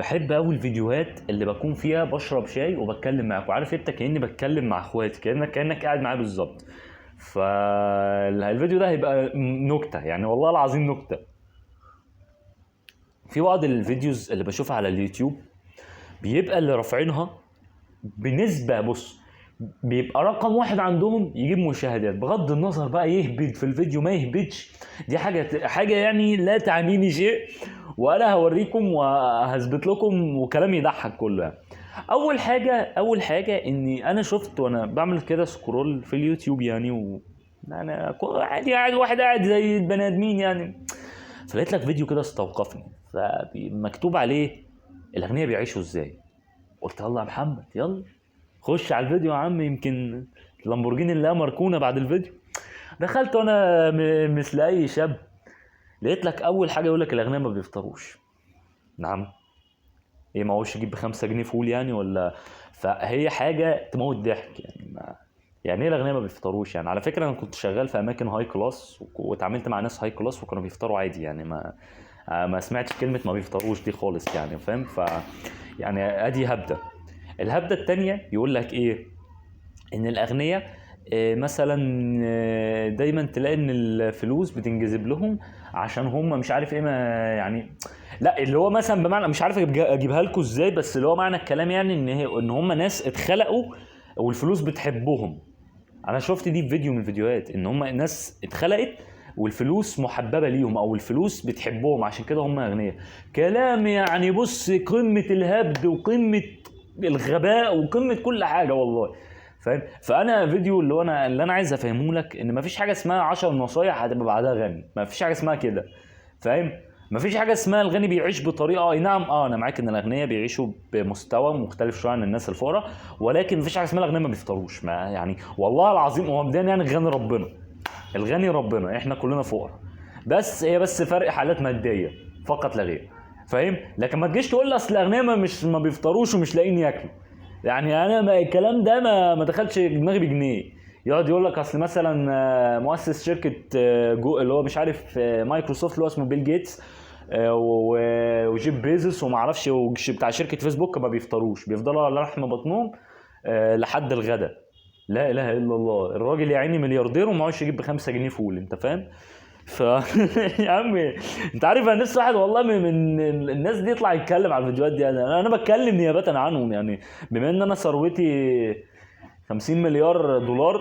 بحب قوي الفيديوهات اللي بكون فيها بشرب شاي وبتكلم معاك، وعارف انت كاني بتكلم مع اخواتي، كانك قاعد معايا بالظبط. فالفيديو ده هيبقى نكته، يعني والله العظيم نكته. في بعض الفيديوز اللي بشوفها على اليوتيوب بيبقى اللي رافعينها بنسبه، بص، بيبقى رقم واحد عندهم يجيب مشاهدات، بغض النظر بقى يهبد في الفيديو ما يهبدش، دي حاجه يعني لا تعنيني شيء، وانا هوريكم وهثبت لكم وكلام يضحك كله يعني. اول حاجه اني انا شفت وانا بعمل كده سكرول في اليوتيوب يعني، انا عادي قاعد، واحد قاعد زي البني ادمين يعني، فلقيت لك فيديو كده استوقفني، فمكتوب عليه الاغنياء بيعيشوا ازاي. قلت يلا يا محمد، يلا خش على الفيديو يا عم، يمكن اللامبورجيني اللي مركونه بعد الفيديو. دخلت وانا مثل اي شاب، لقيت لك اول حاجه يقول لك الاغنياء ما بيفطروش. نعم، ايه معوش يجيب ب5 جنيه فول يعني ولا؟ فهي حاجه تموت ضحك يعني. يعني ايه الاغنياء ما بيفطروش يعني؟ على فكره انا كنت شغال في اماكن هاي كلاس واتعاملت مع ناس هاي كلاس وكانوا بيفطروا عادي يعني، ما سمعتش كلمه ما بيفطروش دي خالص يعني، فاهم؟ يعني ادي هبده. الهبده الثانيه يقول لك ايه؟ ان الاغنياء مثلا دايما تلاقي ان الفلوس بتنجذب لهم عشان هم مش عارف ايه، ما يعني، لا اللي هو مثلا بمعنى مش عارف اجيبها لكم ازاي، بس اللي هو معنى الكلام يعني ان هم ناس اتخلقوا والفلوس بتحبهم. انا شفت دي في فيديو من الفيديوهات، ان هم ناس اتخلقت والفلوس محببه ليهم او الفلوس بتحبهم عشان كده هم اغنياء. كلام يعني بص، قمه الهبد وقمه الغباء وقمه كل حاجه والله، فاهم؟ فانا فيديو اللي انا عايز افهمه لك ان مفيش حاجه اسمها 10 نصايح هتبقى بعدها غني، مفيش حاجه اسمها كده، فاهم؟ مفيش حاجه اسمها الغني بيعيش بطريقه، اي نعم انا معاك ان الاغنياء بيعيشوا بمستوى مختلف شويه عن الناس الفقراء، ولكن مفيش حاجه اسمها الاغنياء ما بيفطروش، ما يعني والله العظيم هو مبدئيا يعني الغني ربنا، الغني ربنا، احنا كلنا فقراء، بس هي بس فرق حالات ماديه فقط لا غير، فاهم؟ لكن ما تجيش تقول لي اصل الاغنياء ما بيفطروش ومش لاقيين ياكلوا. يعني انا الكلام ده ما دخلش دماغي بجنيه. يقعد يقول لك اصل مثلا مؤسس شركه جو اللي هو مش عارف مايكروسوفت اللي هو اسمه بيل جيتس وجيب بيزوس وما اعرفش بتاع شركه فيسبوك ما بيفطروش، بيفضلوا على لحم بطنهم لحد الغدا. لا اله الا الله، الراجل يا عيني ملياردير ومعهوش يجيب ب5 جنيه فول، انت فاهم؟ ف يا عم انت عارف انا نفسي واحد والله من الناس دي يطلع يتكلم على الفيديوهات دي، انا بتكلم نيابه عنهم يعني، بما ان انا ثروتي 50 مليار دولار،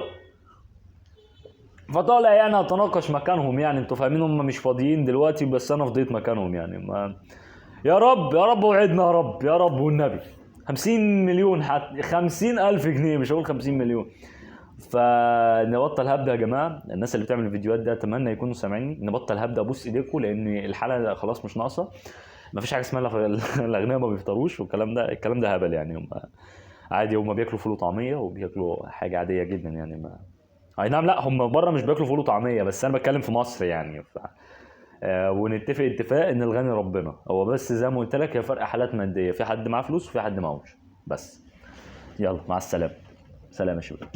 فطالع يعني اتناقش مكانهم يعني، انتوا فاهمين هم مش فاضيين دلوقتي بس انا فضيت مكانهم يعني. ما يا رب يا رب وعدنا يا رب يا رب والنبي 50 مليون، 50,000 جنيه، مش هقول 50 مليون. فنبطل هبدا يا جماعه، الناس اللي بتعمل الفيديوهات ده اتمنى يكونوا سامعيني، نبطل هبدا، ابوس ايديكم، لان الحلقه خلاص مش ناقصه. مفيش حاجه اسمها الاغنياء ما بيفطروش والكلام ده، الكلام ده هبل يعني. هم عادي، هم بياكلوا فول وطعميه وبياكلوا حاجه عاديه جدا يعني. ما اي نعم، لا هم بره مش بياكلوا فول وطعميه، بس انا بتكلم في مصر يعني. ونتفق اتفاق ان الغني ربنا، هو بس زي ما قلت لك هي فرق حالات ماديه، في حد معاه فلوس وفي حد معهوش بس. يلا مع السلامه، سلام يا شباب.